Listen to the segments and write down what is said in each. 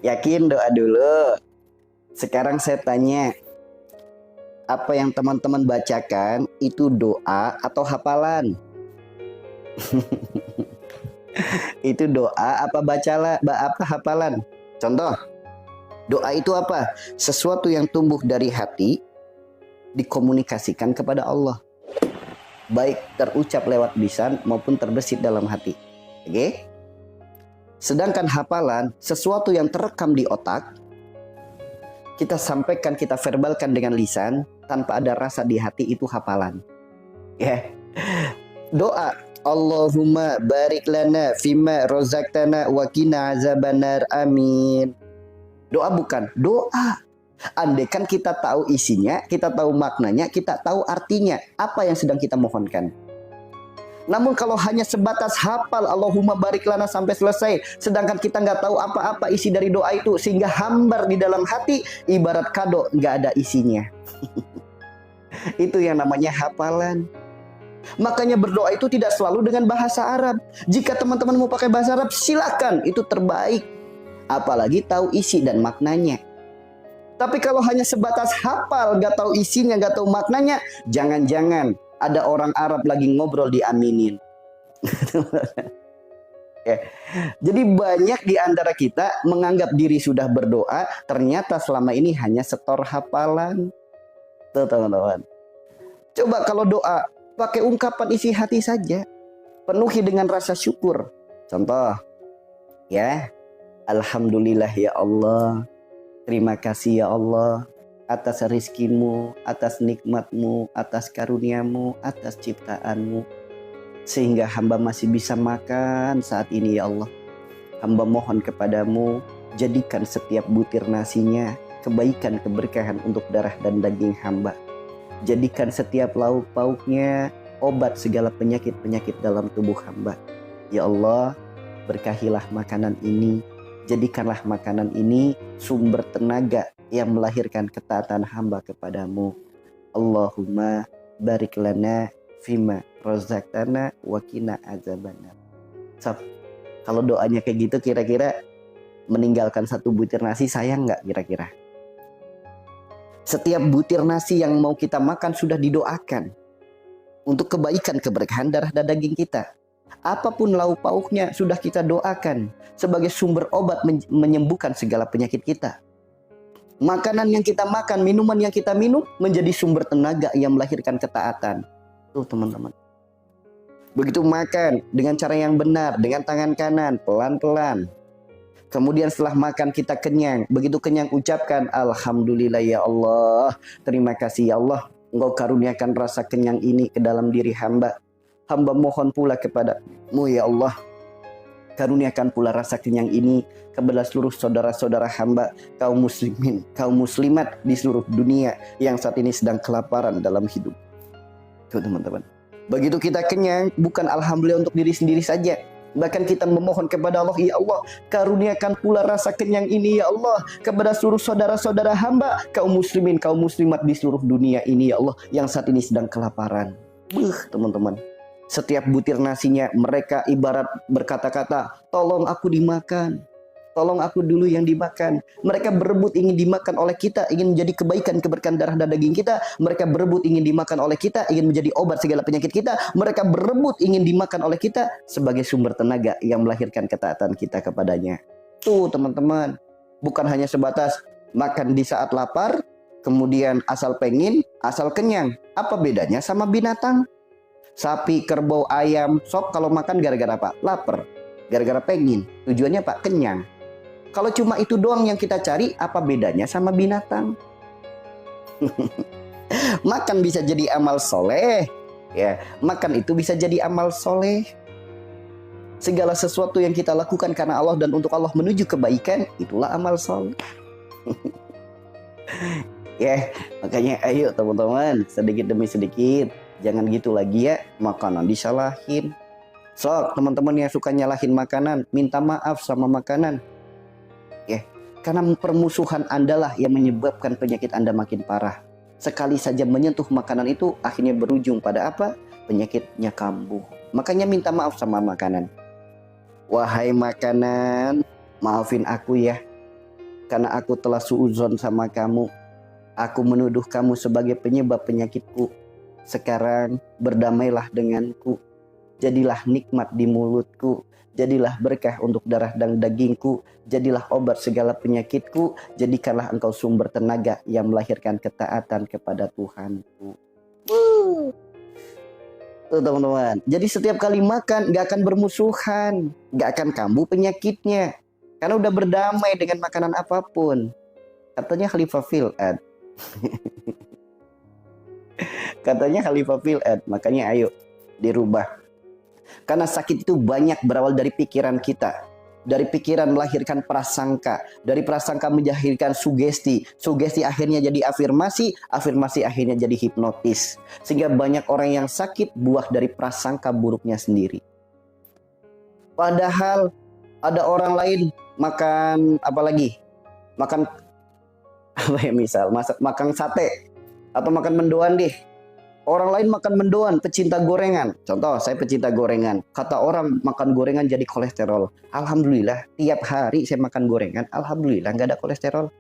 Yakin doa dulu. Sekarang saya tanya, apa yang teman-teman bacakan itu doa atau hafalan? Itu doa apa apa hafalan? Contoh, doa itu apa? Sesuatu yang tumbuh dari hati dikomunikasikan kepada Allah. Baik terucap lewat lisan maupun terbesit dalam hati. Oke? Sedangkan hafalan, sesuatu yang terekam di otak, kita sampaikan, kita verbalkan dengan lisan tanpa ada rasa di hati, itu hafalan. Ya. Doa, Allahumma barik lana fima rozaqtana wa qina azabannar, amin. Doa bukan, doa. Andaikan kita tahu isinya, kita tahu maknanya, kita tahu artinya, apa yang sedang kita mohonkan. Namun kalau hanya sebatas hafal Allahumma barik lana sampai selesai, sedangkan kita nggak tahu apa-apa isi dari doa itu, sehingga hambar di dalam hati, ibarat kado nggak ada isinya. Itu yang namanya hafalan. Makanya berdoa itu tidak selalu dengan bahasa Arab. Jika teman-teman mau pakai bahasa Arab, silakan, itu terbaik. Apalagi tahu isi dan maknanya. Tapi kalau hanya sebatas hafal, nggak tahu isinya, nggak tahu maknanya, jangan-jangan ada orang Arab lagi ngobrol diaminin. Ya. Jadi banyak di antara kita menganggap diri sudah berdoa, ternyata selama ini hanya setor hafalan. Tuh teman-teman. Coba kalau doa, pakai ungkapan isi hati saja. Penuhi dengan rasa syukur. Contoh, ya, Alhamdulillah ya Allah. Terima kasih ya Allah atas rizkimu, atas nikmatmu, atas karuniamu, atas ciptaanmu. Sehingga hamba masih bisa makan saat ini ya Allah. Hamba mohon kepadamu, jadikan setiap butir nasinya kebaikan keberkahan untuk darah dan daging hamba. Jadikan setiap lauk pauknya obat segala penyakit-penyakit dalam tubuh hamba. Ya Allah, berkahilah makanan ini. Jadikanlah makanan ini sumber tenaga yang melahirkan ketaatan hamba kepadamu. Allahumma barik lana fima rozaqtana wa qina azabannar. Sob, kalau doanya kayak gitu, kira-kira meninggalkan satu butir nasi sayang nggak kira-kira? Setiap butir nasi yang mau kita makan sudah didoakan untuk kebaikan keberkahan darah dan daging kita. Apapun lauk pauknya sudah kita doakan sebagai sumber obat menyembuhkan segala penyakit kita. Makanan yang kita makan, minuman yang kita minum menjadi sumber tenaga yang melahirkan ketaatan. Tuh teman-teman. Begitu makan dengan cara yang benar, dengan tangan kanan, pelan-pelan. Kemudian setelah makan kita kenyang. Begitu kenyang ucapkan Alhamdulillah ya Allah. Terima kasih ya Allah. Engkau karuniakan rasa kenyang ini ke dalam diri hamba. Hamba mohon pula kepadamu ya Allah, karuniakan pula rasa kenyang ini kepada seluruh saudara-saudara hamba, kaum muslimin, kaum muslimat di seluruh dunia yang saat ini sedang kelaparan dalam hidup. Tuh teman-teman. Begitu kita kenyang, bukan alhamdulillah untuk diri sendiri saja. Bahkan kita memohon kepada Allah, ya Allah, karuniakan pula rasa kenyang ini ya Allah kepada seluruh saudara-saudara hamba, kaum muslimin, kaum muslimat di seluruh dunia ini ya Allah yang saat ini sedang kelaparan. Teman-teman. Setiap butir nasinya mereka ibarat berkata-kata, tolong aku dimakan. Tolong aku dulu yang dimakan. Mereka berebut ingin dimakan oleh kita, ingin menjadi kebaikan keberkahan darah dan daging kita. Mereka berebut ingin dimakan oleh kita, ingin menjadi obat segala penyakit kita. Mereka berebut ingin dimakan oleh kita sebagai sumber tenaga yang melahirkan ketaatan kita kepadanya. Tuh teman-teman, bukan hanya sebatas makan di saat lapar, kemudian asal pengen, asal kenyang. Apa bedanya sama binatang? Sapi, kerbau, ayam, sob kalau makan gara-gara apa? Lapar. Gara-gara pengen. Tujuannya apa? Kenyang. Kalau cuma itu doang yang kita cari, apa bedanya sama binatang? Makan bisa jadi amal soleh. Ya, makan itu bisa jadi amal soleh. Segala sesuatu yang kita lakukan karena Allah dan untuk Allah menuju kebaikan, itulah amal soleh. Ya, makanya ayo teman-teman, sedikit demi sedikit. Jangan gitu lagi ya, makanan disalahin. Sok, teman-teman yang suka nyalahin makanan, minta maaf sama makanan. Ya, karena permusuhan Anda lah yang menyebabkan penyakit Anda makin parah. Sekali saja menyentuh makanan itu, akhirnya berujung pada apa? Penyakitnya kambuh. Makanya minta maaf sama makanan. Wahai makanan, maafin aku ya. karena aku telah suudzon sama kamu. Aku menuduh kamu sebagai penyebab penyakitku. Sekarang berdamailah denganku. Jadilah nikmat di mulutku. Jadilah berkah untuk darah dan dagingku. Jadilah obat segala penyakitku. Jadikanlah engkau sumber tenaga yang melahirkan ketaatan kepada Tuhanku. Tuh teman-teman. Jadi setiap kali makan gak akan bermusuhan. Gak akan kambuh penyakitnya. Karena udah berdamai dengan makanan apapun. Katanya Khalifah Fuad. Katanya Khalifah Fuad. Makanya ayo dirubah. Karena sakit itu banyak berawal dari pikiran kita. Dari pikiran melahirkan prasangka. Dari prasangka melahirkan sugesti. Sugesti akhirnya jadi afirmasi. Afirmasi akhirnya jadi hipnotis. Sehingga banyak orang yang sakit buah dari prasangka buruknya sendiri. Padahal ada orang lain makan apa lagi? Makan apa ya, misal makan sate atau makan mendoan deh. Orang lain makan mendoan, pecinta gorengan. Contoh, saya pecinta gorengan. Kata orang makan gorengan jadi kolesterol. Alhamdulillah, tiap hari saya makan gorengan. Alhamdulillah, nggak ada kolesterol.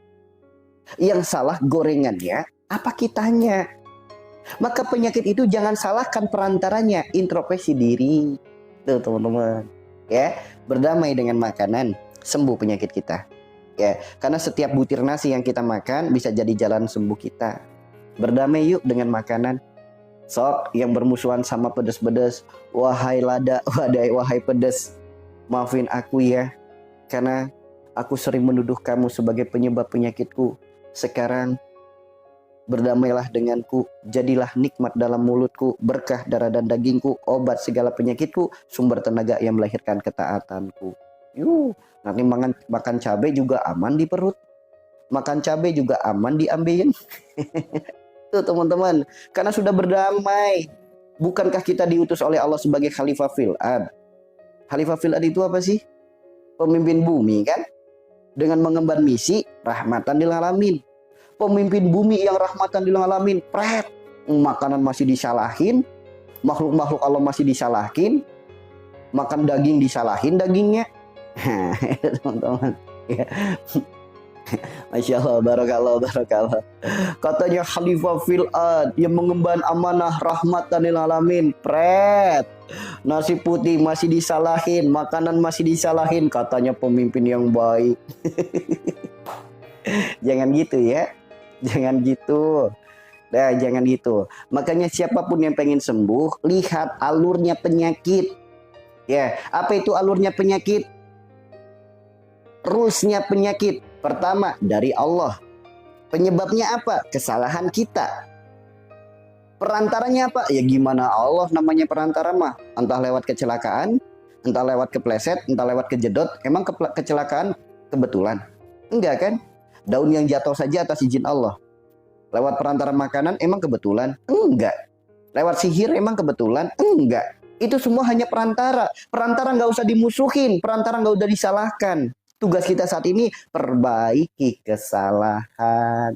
Yang salah gorengannya, apa kitanya? Maka penyakit itu jangan salahkan perantaranya. Introspeksi diri. Tuh teman-teman. Ya, berdamai dengan makanan, sembuh penyakit kita. Ya, karena setiap butir nasi yang kita makan bisa jadi jalan sembuh kita. Berdamai yuk dengan makanan. Sok yang bermusuhan sama pedes-pedes, wahai lada, wahai pedes, maafin aku ya, karena aku sering menuduh kamu sebagai penyebab penyakitku. Sekarang berdamailah denganku, jadilah nikmat dalam mulutku, berkah darah dan dagingku, obat segala penyakitku, sumber tenaga yang melahirkan ketaatanku. Nanti makan cabai juga aman di perut, makan cabai juga aman diambilin. Tuh teman-teman, karena sudah berdamai. Bukankah kita diutus oleh Allah sebagai Khalifah Fuad? Khalifah Fuad itu apa sih? Pemimpin bumi kan? Dengan mengemban misi rahmatan lil alamin. Pemimpin bumi yang rahmatan lil alamin, pret. Makanan masih disalahin, makhluk-makhluk Allah masih disalahin, makan daging disalahin dagingnya. Teman-teman, ya. Masya Allah, barakallah. Katanya Khalifah Fuad yang mengemban amanah rahmatan lil alamin, pret. Nasi putih masih disalahin, makanan masih disalahin, katanya pemimpin yang baik. Jangan gitu ya. Jangan gitu. Nah, jangan gitu. Makanya siapapun yang pengen sembuh, lihat alurnya penyakit. Ya, apa itu alurnya penyakit? Rulesnya penyakit. Pertama, dari Allah. Penyebabnya apa? Kesalahan kita. Perantaranya apa? Ya gimana Allah namanya perantara mah? Entah lewat kecelakaan, entah lewat kepleset, entah lewat kejedot. Emang kecelakaan kebetulan? Enggak kan? Daun yang jatuh saja atas izin Allah. Lewat perantara makanan emang kebetulan? Enggak. Lewat sihir emang kebetulan? Enggak. Itu semua hanya perantara. Perantara nggak usah dimusuhin. Perantara nggak usah disalahkan. Tugas kita saat ini perbaiki kesalahan.